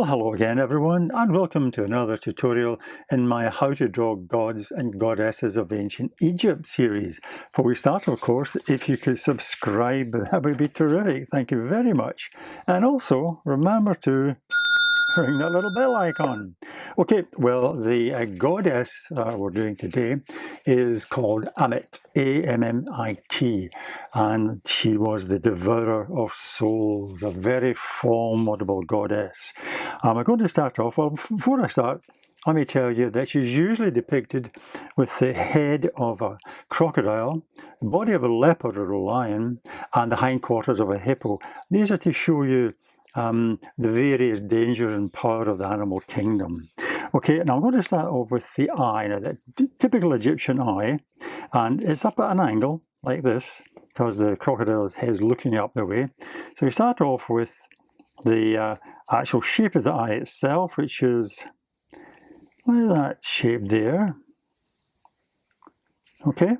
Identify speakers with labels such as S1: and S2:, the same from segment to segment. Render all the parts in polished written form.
S1: Well, hello again everyone, and welcome to another tutorial in my How to Draw Gods and Goddesses of Ancient Egypt series. Before we start, of course, if you could subscribe, that would be terrific. Thank you very much. And also, remember to ring that little bell icon. Okay, well, the goddess we're doing today is called Ammit, A-M-M-I-T, and she was the Devourer of Souls, a very formidable goddess. I'm going to start off, well, before I start, let me tell you that she's usually depicted with the head of a crocodile, the body of a leopard or a lion, and the hindquarters of a hippo. These are to show you the various dangers and power of the animal kingdom. Okay, now I'm going to start off with the eye. Now, the typical Egyptian eye, and it's up at an angle like this because the crocodile's head is looking up the way. So we start off with the actual shape of the eye itself, which is like that shape there. Okay,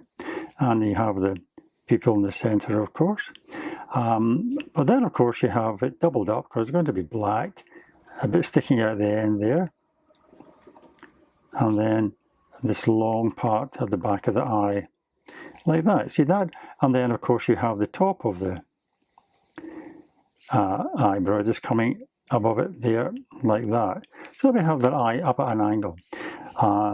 S1: and you have the pupil in the center, of course. But then, of course, you have it doubled up because it's going to be black, a bit sticking out the end there. And then this long part at the back of the eye, like that. See that? And then, of course, you have the top of the eyebrow just coming above it there, like that. So we have that eye up at an angle.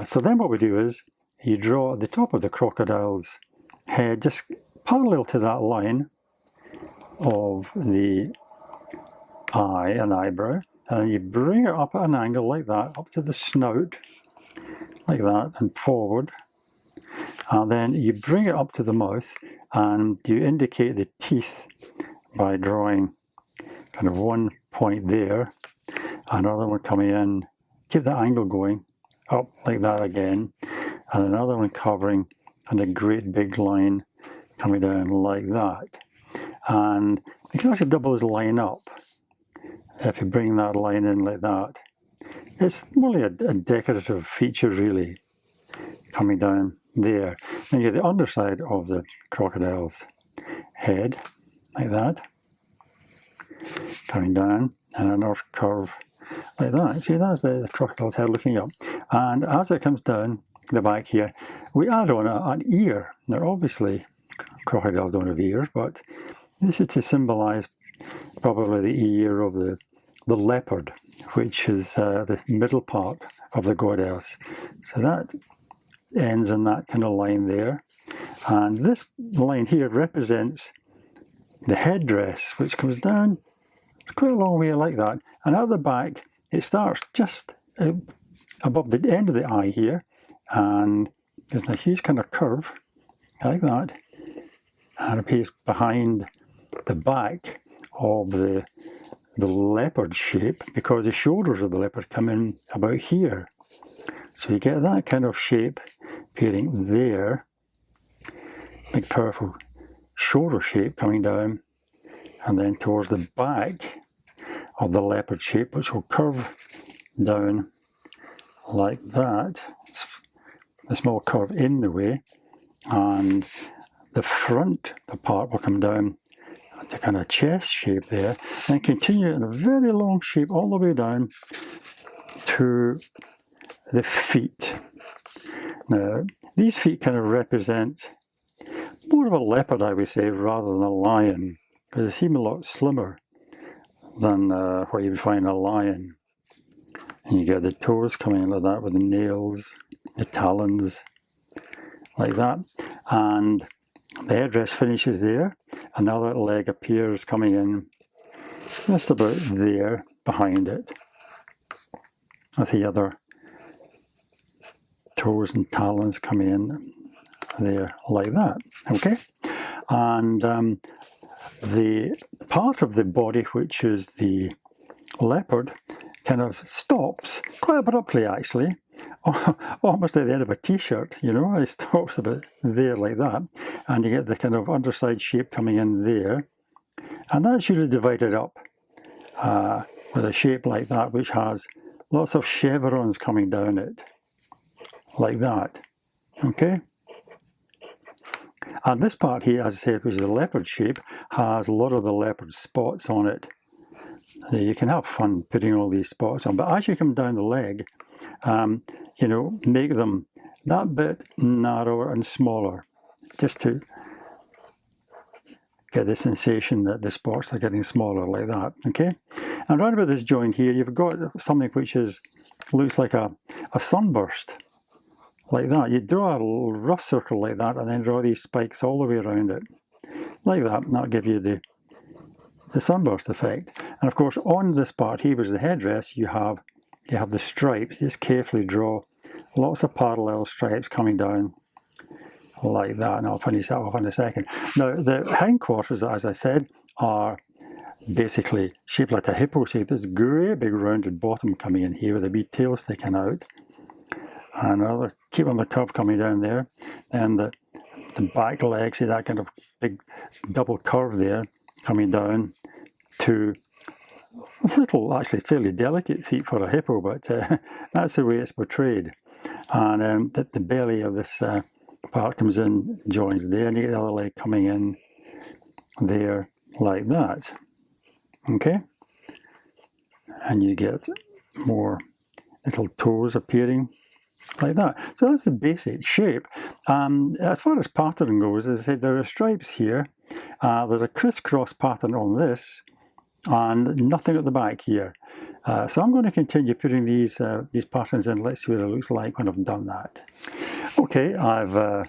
S1: So then what we do is you draw the top of the crocodile's head just parallel to that line of the eye and eyebrow, and you bring it up at an angle like that, up to the snout, like that, and forward. And then you bring it up to the mouth, and you indicate the teeth by drawing kind of one point there, another one coming in, keep the angle going, up like that again, and another one covering, and a great big line coming down like that. And you can actually double this line up if you bring that line in like that. It's really a decorative feature, really, coming down there. Then you have the underside of the crocodile's head, like that, coming down, and another curve like that. See, that's the crocodile's head looking up. And as it comes down the back here, we add on an ear. Now, obviously, crocodiles don't have ears, but this is to symbolize probably the ear of the leopard, which is the middle part of the goddess. So that ends in that kind of line there. And this line here represents the headdress, which comes down quite a long way like that. And at the back, it starts just above the end of the eye here. And there's a huge kind of curve like that. And it appears behind the back of the leopard shape, because the shoulders of the leopard come in about here. So you get that kind of shape appearing there, big powerful shoulder shape coming down, and then towards the back of the leopard shape, which will curve down like that, a small curve in the way, and the front, the part will come down the kind of chest shape there, and continue in a very long shape all the way down to the feet. Now, these feet kind of represent more of a leopard, I would say, rather than a lion, because they seem a lot slimmer than what you would find in a lion. And you get the toes coming in like that with the nails, the talons, like that. And the headdress finishes there, and now that leg appears coming in just about there behind it, with the other toes and talons coming in there like that. Okay, and the part of the body which is the leopard kind of stops quite abruptly, actually, almost at the end of a t-shirt, you know. It stops about there like that, and you get the kind of underside shape coming in there, and that's usually divided up with a shape like that, which has lots of chevrons coming down it, like that. Okay, and this part here, as I said, which is the leopard shape, has a lot of the leopard spots on it, You can have fun putting all these spots on, but as you come down the leg, you know, make them that bit narrower and smaller, just to get the sensation that the spots are getting smaller like that, okay? And right about this joint here, you've got something which looks like a sunburst, like that. You draw a little rough circle like that, and then draw these spikes all the way around it, like that, and that'll give you the sunburst effect. And of course, on this part here, which is the headdress, you have the stripes. Just carefully draw lots of parallel stripes coming down like that, and I'll finish that off in a second. Now, the hindquarters, as I said, are basically shaped like a hippo shape. This great big rounded bottom coming in here with a wee tail sticking out, and another keep on the curve coming down there, and the back leg, see that kind of big double curve there coming down to little, actually fairly delicate feet for a hippo, but that's the way it's portrayed. And the belly of this part comes in, joins there, and you get the other leg coming in there like that. Okay? And you get more little toes appearing like that. So that's the basic shape. As far as pattern goes, as I said, there are stripes here. There's a crisscross pattern on this, and nothing at the back here. So I'm going to continue putting these patterns in. Let's see what it looks like when I've done that. Okay, I've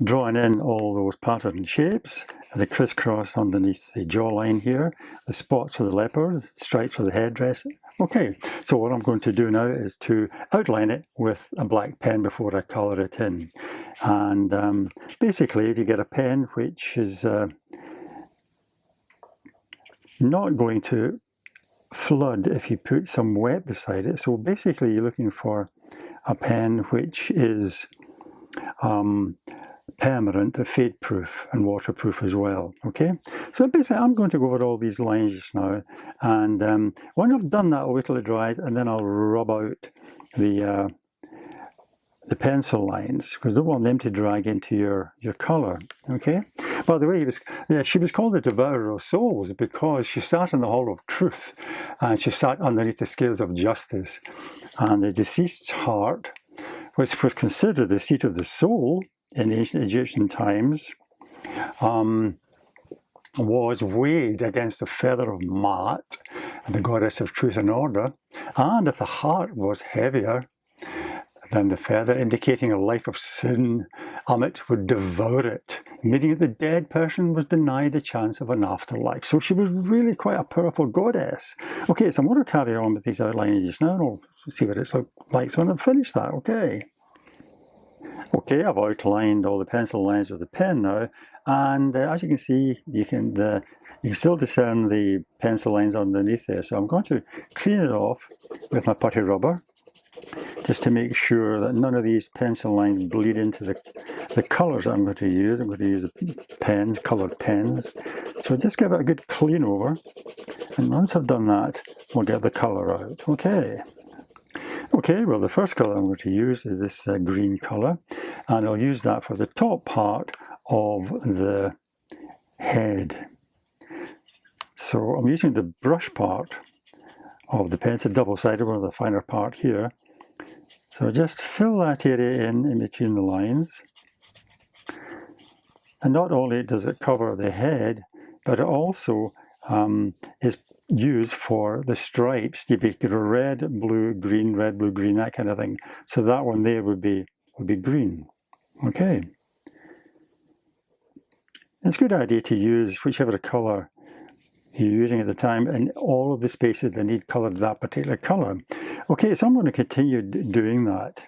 S1: drawn in all those pattern shapes, the crisscross underneath the jawline here, the spots for the leopard, stripes for the headdress. Okay, so what I'm going to do now is to outline it with a black pen before I colour it in. And basically, if you get a pen which is not going to flood if you put some wet beside it, so basically you're looking for a pen which is permanent, fade proof and waterproof as well. Okay, so basically I'm going to go over all these lines just now, and when I've done that I'll wait till it dries, and then I'll rub out the pencil lines, because I don't want them to drag into your colour. Okay. By the way, she was called the Devourer of Souls because she sat in the Hall of Truth, and she sat underneath the scales of justice, and the deceased's heart, which was considered the seat of the soul in ancient Egyptian times, was weighed against the feather of Ma'at, the goddess of truth and order, and if the heart was heavier than the feather, indicating a life of sin, Ammit would devour it, meaning that the dead person was denied the chance of an afterlife. So she was really quite a powerful goddess. Okay, so I'm going to carry on with these outlines just now, and I'll see what it's like so when I've finished that. Okay, I've outlined all the pencil lines with the pen now, and as you can see, you can still discern the pencil lines underneath there. So I'm going to clean it off with my putty rubber, just to make sure that none of these pencil lines bleed into the colours I'm going to use. I'm going to use pens, coloured pens. So just give it a good clean over, and once I've done that, we'll get the colour out. Okay, well, the first colour I'm going to use is this green colour, and I'll use that for the top part of the head. So I'm using the brush part of the pen. It's a double-sided one, the finer part here. So just fill that area in between the lines. And not only does it cover the head, but it also is used for the stripes. You get a red, blue, green, red, blue, green, that kind of thing. So that one there would be green. Okay. It's a good idea to use whichever colour you're using at the time, and all of the spaces that need coloured that particular colour. Okay, so I'm going to continue doing that.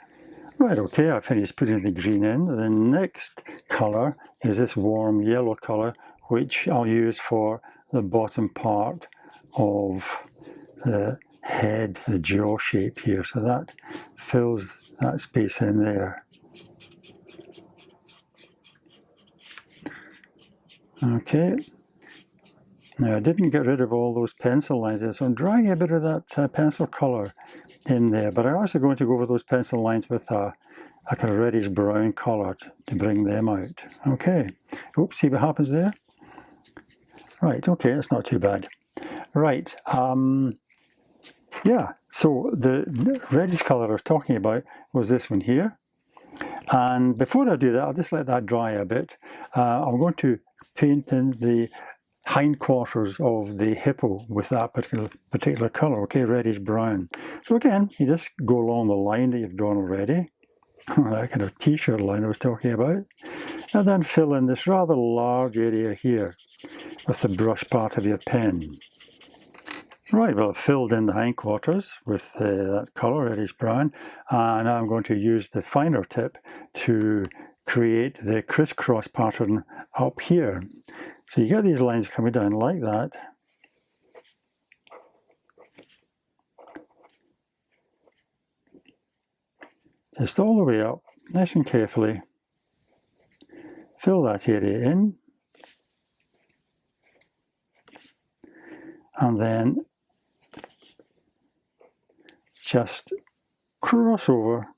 S1: Right, okay, I finished putting the green in. The next colour is this warm yellow colour, which I'll use for the bottom part of the head, the jaw shape here. So that fills that space in there. Okay. Now, I didn't get rid of all those pencil lines there, so I'm drawing a bit of that pencil colour in there, but I'm also going to go over those pencil lines with a kind of reddish brown colour to bring them out. Okay. Oops, see what happens there? Right, okay, that's not too bad. Right, yeah, so the reddish colour I was talking about was this one here. And before I do that, I'll just let that dry a bit. I'm going to paint in the hindquarters of the hippo with that particular colour, okay, reddish brown. So again, you just go along the line that you've drawn already, that kind of t-shirt line I was talking about, and then fill in this rather large area here with the brush part of your pen. Right, well, I've filled in the hindquarters with that colour, reddish brown, and now I'm going to use the finer tip to create the crisscross pattern up here. So you get these lines coming down like that. Just all the way up, nice and carefully. Fill that area in. And then just cross over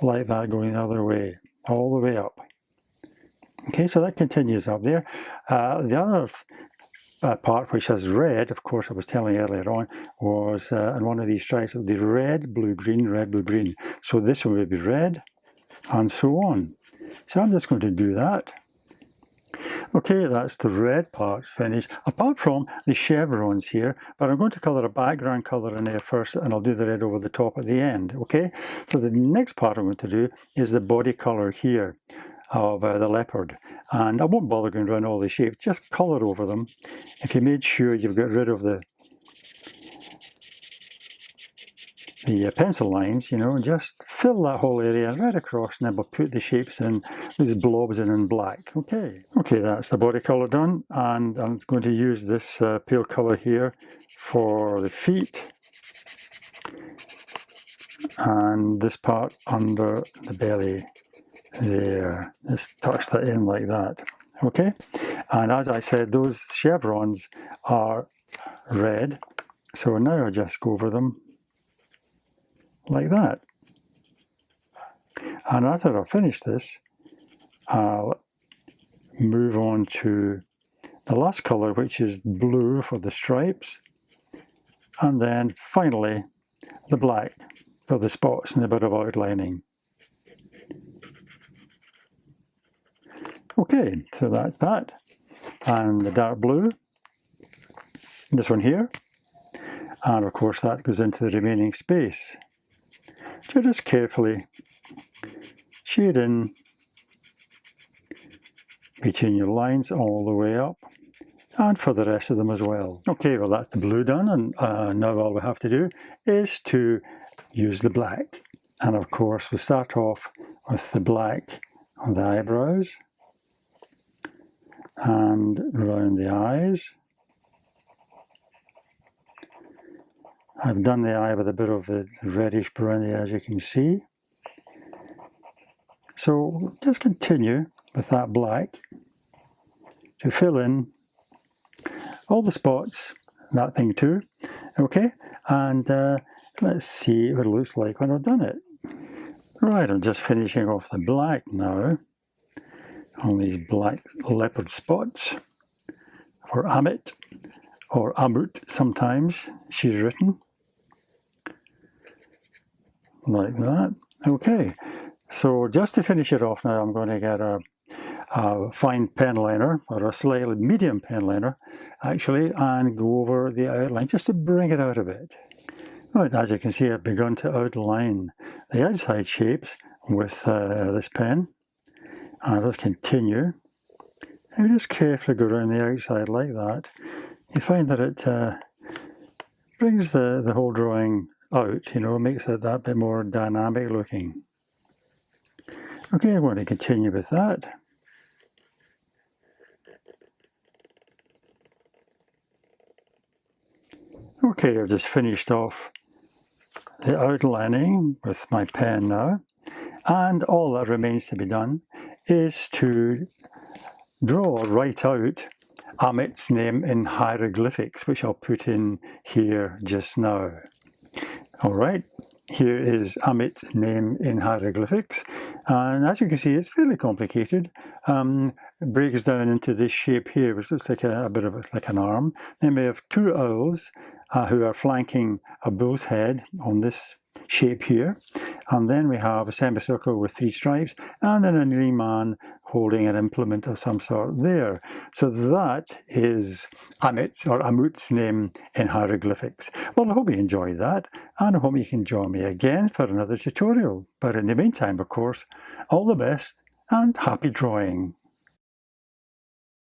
S1: like that, going the other way, all the way up. Okay, so that continues up there. The other part which has red, of course, I was telling you earlier on, was in one of these stripes, the red, blue, green, red, blue, green. So this one would be red, and so on. So I'm just going to do that. Okay, that's the red part finished, apart from the chevrons here, but I'm going to colour a background colour in there first, and I'll do the red over the top at the end, okay? So the next part I'm going to do is the body colour here of the leopard, and I won't bother going around all the shapes, just colour over them. If you made sure you've got rid of the pencil lines, you know, just fill that whole area right across, and then we'll put the shapes in, these blobs in black. Okay, that's the body colour done, and I'm going to use this pale colour here for the feet and this part under the belly there. Just touch that in like that. Okay, and as I said, those chevrons are red, so now I just go over them like that. And after I've finished this, I'll move on to the last colour, which is blue for the stripes, and then finally the black for the spots and a bit of outlining. Okay, so that's that. And the dark blue, this one here, and of course that goes into the remaining space. So just carefully shade in between your lines all the way up, and for the rest of them as well. Okay, well that's the blue done, and now all we have to do is to use the black. And of course we start off with the black on the eyebrows and around the eyes. I've done the eye with a bit of the reddish brown there, as you can see. So just continue with that black to fill in all the spots, that thing too, okay? And let's see what it looks like when I've done it. Right, I'm just finishing off the black now on these black leopard spots, or Ammit, or Ammit sometimes she's written, like that. Okay, so just to finish it off now, I'm going to get a fine pen liner, or a slightly medium pen liner actually, and go over the outline just to bring it out a bit. Right, as you can see, I've begun to outline the outside shapes with this pen, and I'll just continue and just carefully go around the outside like that. You find that it brings the whole drawing out, you know, makes it that bit more dynamic looking. Okay, I'm going to continue with that. Okay, I've just finished off the outlining with my pen now, and all that remains to be done is to draw right out Ammit's name in hieroglyphics, which I'll put in here just now. Alright, here is Ammit's name in hieroglyphics, and as you can see it's fairly complicated. it breaks down into this shape here, which looks like a bit of like an arm. Then we have two owls who are flanking a bull's head on this shape here. And then we have a semicircle with three stripes, and then a kneeling man holding an implement of some sort there. So that is Ammit, or Ammut's name in hieroglyphics. Well, I hope you enjoyed that, and I hope you can join me again for another tutorial. But in the meantime, of course, all the best and happy drawing.